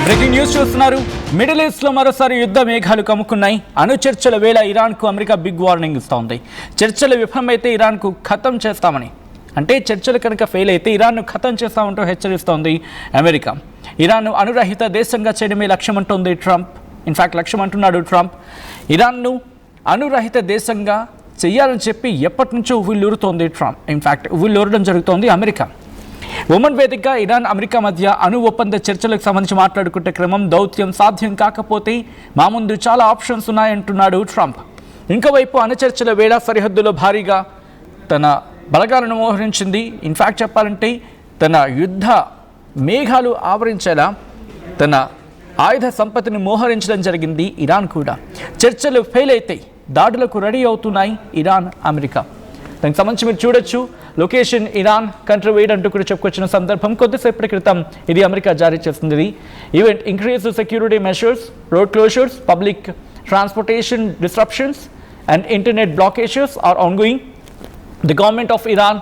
Breaking news చూస్తున్నారు. Middle east లో మరోసారి యుద్ధ మేఘాలు కమ్ముకున్నాయి. అణు చర్చల వేళ ఇరాన్ కు అమెరికా బిగ్ వార్నింగ్ ఇస్తోంది. చర్చలు విఫలమైతే ఇరాన్ కు ఖతం చేస్తామని, అంటే చర్చలు కనుక ఫెయిల్ అయితే ఇరాన్ను ఖతం చేస్తామంటూ హెచ్చరిస్తోంది అమెరికా. ఇరాన్ను అణురహిత దేశంగా చేయడమే లక్ష్యం అంటోంది ట్రంప్. ఇన్ఫాక్ట్ లక్ష్యం అంటున్నాడు ట్రంప్. ఇరాన్ను అణురహిత దేశంగా చెయ్యాలని చెప్పి ఎప్పటి నుంచో ఉవ్విళ్ళూరుతోంది ట్రంప్. ఇన్ఫాక్ట్ ఉవ్విళ్ళూరడం జరుగుతోంది అమెరికా. ఒమన్ వేదికగా ఇరాన్ అమెరికా మధ్య అణు ఒప్పంద చర్చలకు సంబంధించి మాట్లాడుకుంటే క్రమం దౌత్యం సాధ్యం కాకపోతే మా ముందు చాలా ఆప్షన్స్ ఉన్నాయంటున్నాడు ట్రంప్. ఇంకోవైపు అణు చర్చల వేళ సరిహద్దులో భారీగా తన బలగాలను మోహరించింది. ఇన్ఫాక్ట్ చెప్పాలంటే తన యుద్ధ మేఘాలు ఆవరించేలా తన ఆయుధ సంపత్తిని మోహరించడం జరిగింది ఇరాన్ కూడా. చర్చలు ఫెయిల్ అయితే దాడులకు రెడీ అవుతున్నాయి ఇరాన్ అమెరికా. దానికి సంబంధించి మీరు చూడొచ్చు. లొకేషన్ ఇరాన్, కంట్రీ వెయిడ్ అంటూ కూడా చెప్పుకొచ్చిన సందర్భం. కొద్దిసేపటి క్రితం ఇది అమెరికా జారీ చేస్తుంది. Event increase security measures, road closures, public transportation disruptions and internet blockages are ongoing. The government of Iran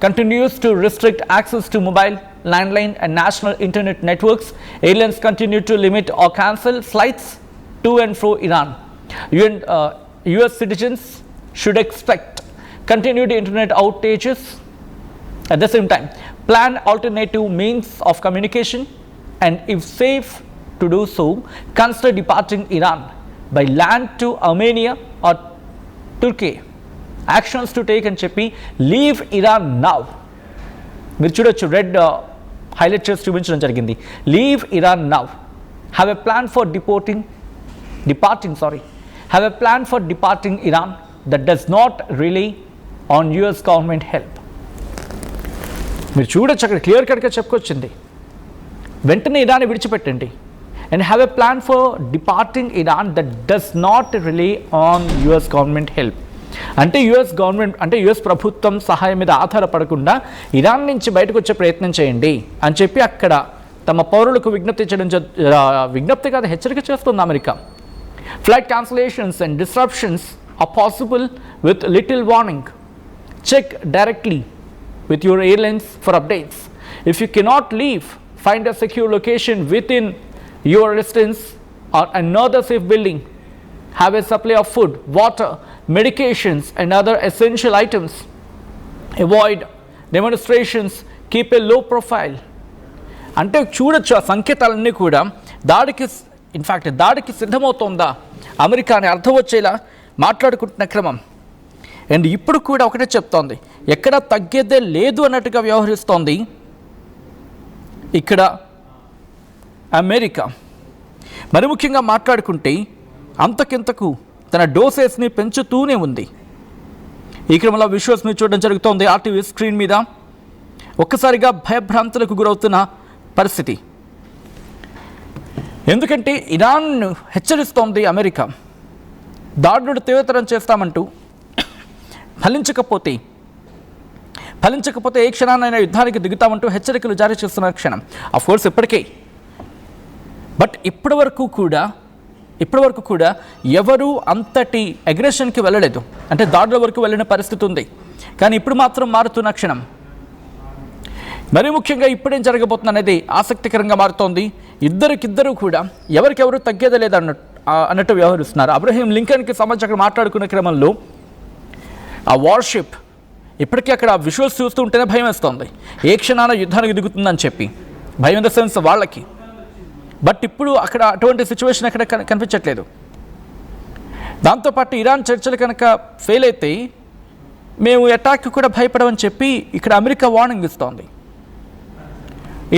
continues to restrict access to mobile, landline and national internet networks. Airlines continue to limit or cancel flights to and fro Iran. US citizens should expect continued internet outages. At the same time, plan alternative means of communication, and if safe to do so, consider departing Iran by land to Armenia or Turkey. Actions to take and చెప్పి leave Iran now. మీరు చూడొచ్చు, red highlight చేసి చూపించడం జరిగింది. Leave Iran now. Have a plan for departing Iran that does not rely on US government help. మీరు చూడొచ్చు, అక్కడ clear కట్గా చెప్పుకొచ్చింది. వెంటనే ఇరాన్ విడిచిపెట్టండి. And have a plan for departing Iran that does not rely on US government help. అంటే US ప్రభుత్వం సహాయం మీద ఆధారపడకుండా ఇరాన్ నుంచి బయటకు వచ్చే ప్రయత్నం చేయండి అని చెప్పి అక్కడ తమ పౌరులకు విజ్ఞప్తి కాదు, హెచ్చరిక చేస్తుంది America. Flight cancellations and disruptions are possible with little warning. Check directly with your airlines for updates. If you cannot leave, find a secure location within your residence or another safe building. Have a supply of food, water, medications and other essential items. Avoid demonstrations. Keep a low profile. అంటే చూడొచ్చు ఆ సంకేతాలన్నీ కూడా దాడికి సిద్ధమవుతోందా America అని అర్థం వచ్చేలా మాట్లాడుకుంటున్న క్రమం. అండ్ ఇప్పుడు కూడా ఒకటే చెప్తోంది, ఎక్కడ తగ్గేదే లేదు అన్నట్టుగా వ్యవహరిస్తోంది ఇక్కడ అమెరికా. మరి ముఖ్యంగా మాట్లాడుకుంటే అంతకింతకు తన డోసెస్ని పెంచుతూనే ఉంది. ఈ క్రమంలో విజువల్స్ని చూడడం జరుగుతోంది ఆర్టీవీ స్క్రీన్ మీద. ఒక్కసారిగా భయభ్రాంతులకు గురవుతున్న పరిస్థితి. ఎందుకంటే ఇరాన్ను హెచ్చరిస్తోంది అమెరికా, దాడులు తీవ్రతరం చేస్తామంటూ. ఫలించకపోతే ఏ క్షణాన్నైనా యుద్ధానికి దిగుతామంటూ హెచ్చరికలు జారీ చేస్తున్న క్షణం. అఫ్కోర్స్ ఇప్పటికే, బట్ ఇప్పటి వరకు కూడా ఎవరు అంతటి అగ్రెషన్కి వెళ్ళలేదు, అంటే దాడుల వరకు వెళ్ళిన పరిస్థితి ఉంది. కానీ ఇప్పుడు మాత్రం మారుతున్న క్షణం. మరీ ముఖ్యంగా ఇప్పుడేం జరగబోతుంది అనేది ఆసక్తికరంగా మారుతోంది. ఇద్దరు కూడా ఎవరికెవరు తగ్గేదే లేదు అన్నట్టు వ్యవహరిస్తున్నారు. అబ్రహీం లింకన్కి సంబంధించి అక్కడ మాట్లాడుకునే క్రమంలో ఆ వార్షిప్ ఇప్పటికీ అక్కడ విజువల్స్ చూస్తూ ఉంటేనే భయం వేస్తోంది, ఏ క్షణాన యుద్ధానికి దిగుతుందని చెప్పి. భయం ఇన్ ద సెన్స్ వాళ్ళకి. బట్ ఇప్పుడు అక్కడ అటువంటి సిచ్యువేషన్ అక్కడ కనిపించట్లేదు. దాంతోపాటు ఇరాన్ చర్చలు కనుక ఫెయిల్ అయితే మేము అటాక్కి కూడా భయపడమని చెప్పి ఇక్కడ అమెరికా వార్నింగ్ ఇస్తోంది.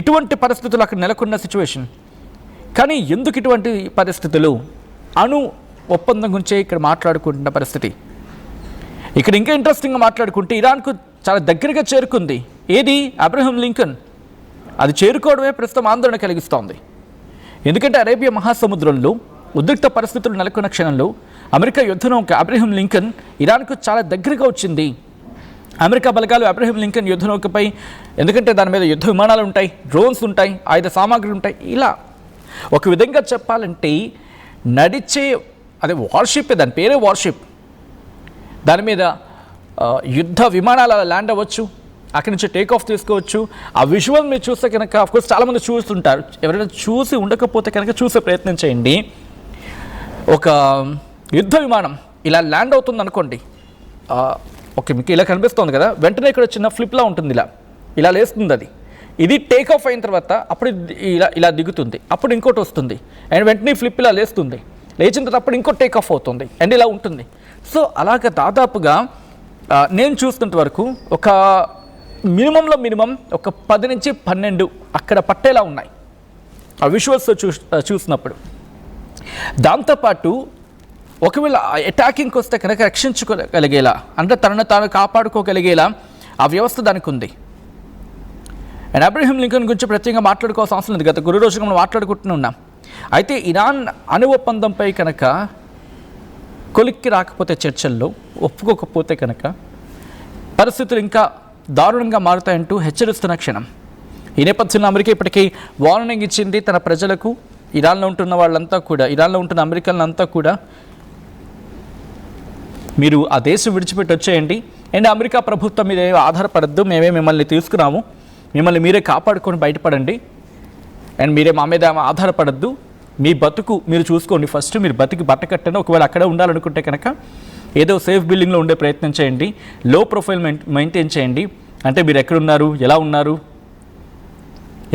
ఇటువంటి పరిస్థితులు అక్కడ నెలకొన్న సిచ్యువేషన్. కానీ ఎందుకు ఇటువంటి పరిస్థితులు? అణు ఒప్పందం గురించే ఇక్కడ మాట్లాడుకుంటున్న పరిస్థితి. ఇక్కడ ఇంకా ఇంట్రెస్టింగ్గా మాట్లాడుకుంటే ఇరాన్కు చాలా దగ్గరగా చేరుకుంది ఏది? Abraham Lincoln. అది చేరుకోవడమే ప్రస్తుతం ఆందోళన కలిగిస్తోంది. ఎందుకంటే అరేబియా మహాసముద్రంలో ఉద్రిక్త పరిస్థితులు నెలకొన్న క్షణంలో అమెరికా యుద్ధనౌక అబ్రహం లింకన్ ఇరాన్కు చాలా దగ్గరగా వచ్చింది. అమెరికా బలగాలు అబ్రహం లింకన్ యుద్ధనౌకపై, ఎందుకంటే దాని మీద యుద్ధ విమానాలు ఉంటాయి, డ్రోన్స్ ఉంటాయి, ఆయుధ సామాగ్రి ఉంటాయి. ఇలా ఒక విధంగా చెప్పాలంటే నడిచే అదే వార్షిప్, దాని పేరే వార్షిప్. దాని మీద యుద్ధ విమానాలు ల్యాండ్ అవ్వచ్చు, అక్కడి నుంచి టేక్ ఆఫ్ తీసుకోవచ్చు. ఆ విజువల్ మీరు చూస్తే కనుక అఫ్కోర్స్ చాలామంది చూస్తుంటారు, ఎవరైనా చూసి ఉండకపోతే కనుక చూసే ప్రయత్నం చేయండి. ఒక యుద్ధ విమానం ఇలా ల్యాండ్ అవుతుంది అనుకోండి, ఓకే మీకు ఇలా కనిపిస్తుంది కదా, వెంటనే ఇక్కడ చిన్న ఫ్లిప్లా ఉంటుంది, ఇలా లేస్తుంది అది. ఇది టేక్ ఆఫ్ అయిన తర్వాత అప్పుడు ఇలా దిగుతుంది, అప్పుడు ఇంకోటి వస్తుంది అండ్ వెంటనే ఫ్లిప్ ఇలా లేస్తుంది, లేచిన తర్వాత అప్పుడు ఇంకో టేక్ ఆఫ్ అవుతుంది అండ్ ఇలా ఉంటుంది. సో అలాగ దాదాపుగా నేను చూస్తున్నంత వరకు ఒక మినిమం ఒక 10 నుంచి 12 అక్కడ పట్టేలా ఉన్నాయి ఆ విజువల్స్ చూసినప్పుడు. దాంతోపాటు ఒకవేళ అటాకింగ్కి వస్తే కనుక రక్షించుకోగలిగేలా, అంటే తనను తాను కాపాడుకోగలిగేలా ఆ వ్యవస్థ దానికి ఉంది. అండ్ అబ్రహం లింకన్ గురించి ప్రత్యేకంగా మాట్లాడుకోవాల్సిన అవసరం లేదు, గత గురు రోజుగా మనం మాట్లాడుకుంటూనే ఉన్నాం. అయితే ఇరాన్ అణు ఒప్పందంపై కనుక కొలిక్కి రాకపోతే, చర్చల్లో ఒప్పుకోకపోతే కనుక పరిస్థితులు ఇంకా దారుణంగా మారుతాయంటూ హెచ్చరిస్తున్న క్షణం. ఈ నేపథ్యంలో అమెరికా ఇప్పటికీ వార్నింగ్ ఇచ్చింది తన ప్రజలకు. ఇరాన్లో ఉంటున్న వాళ్ళంతా కూడా, ఇరాన్లో ఉంటున్న అమెరికన్లంతా కూడా మీరు ఆ దేశం విడిచిపెట్టి వచ్చేయండి అండ్ అమెరికా ప్రభుత్వం మీద ఆధారపడద్దు, మేమే మిమ్మల్ని తీసుకురాము, మిమ్మల్ని మీరే కాపాడుకొని బయటపడండి అండ్ మీరే మా మీద ఆధారపడద్దు, మీ బతుకు మీరు చూసుకోండి, ఫస్ట్ మీరు బతికి బట్టకట్టండి, ఒకవేళ అక్కడే ఉండాలనుకుంటే కనుక ఏదో సేఫ్ బిల్డింగ్లో ఉండే ప్రయత్నం చేయండి, లో ప్రొఫైల్ మెయింటైన్ చేయండి. అంటే మీరు ఎక్కడున్నారు, ఎలా ఉన్నారు,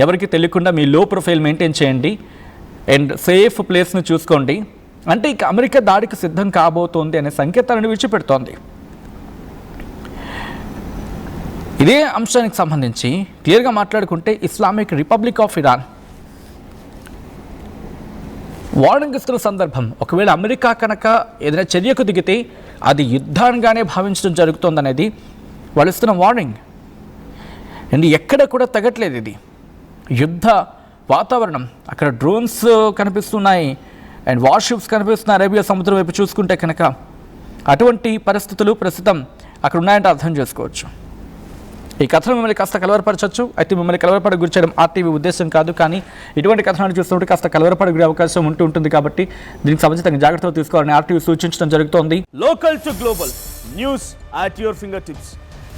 ఎవరికి తెలియకుండా మీ లో ప్రొఫైల్ మెయింటైన్ చేయండి అండ్ సేఫ్ ప్లేస్ని చూసుకోండి. అంటే ఇక అమెరికా దాడికి సిద్ధం కాబోతోంది అనే సంకేతాలను విడిచిపెడుతోంది. ఇదే అంశానికి సంబంధించి క్లియర్గా మాట్లాడుకుంటే Islamic republic of Iran warning ఇస్తున్న సందర్భం, ఒకవేళ అమెరికా కనుక ఏదైనా చర్యకు దిగితే అది యుద్ధాన్నిగానే భావించడం జరుగుతుందనేది వాళ్ళు ఇస్తున్న వార్నింగ్. అండ్ ఎక్కడ కూడా తగ్గట్లేదు, ఇది యుద్ధ వాతావరణం. అక్కడ డ్రోన్స్ కనిపిస్తున్నాయి అండ్ వార్షిప్స్ కనిపిస్తున్నాయి అరేబియా సముద్రం వైపు చూసుకుంటే కనుక. అటువంటి పరిస్థితులు ప్రస్తుతం అక్కడ ఉన్నాయంటే అర్థం చేసుకోవచ్చు. ఈ కథను మిమ్మల్ని కాస్త కలవరపరచవచ్చు, అయితే మిమ్మల్ని కలవరపడ గురి చేయడం ఆర్టీవీ ఉద్దేశం కాదు, కానీ ఇటువంటి కథనాలు చూస్తుంటే కాస్త కలవరపడ గురి అవకాశం ఉంటుంది కాబట్టి దీనికి సంబంధించి జాగ్రత్తలు తీసుకోవాలని ఆర్టీవీ సూచించడం జరుగుతోంది. Local to global news at your finger tips,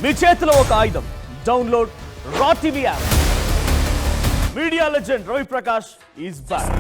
మీ చేతిలో ఒక ఆయుధం. Download raw TV app. Media legend Ravi Prakash is back.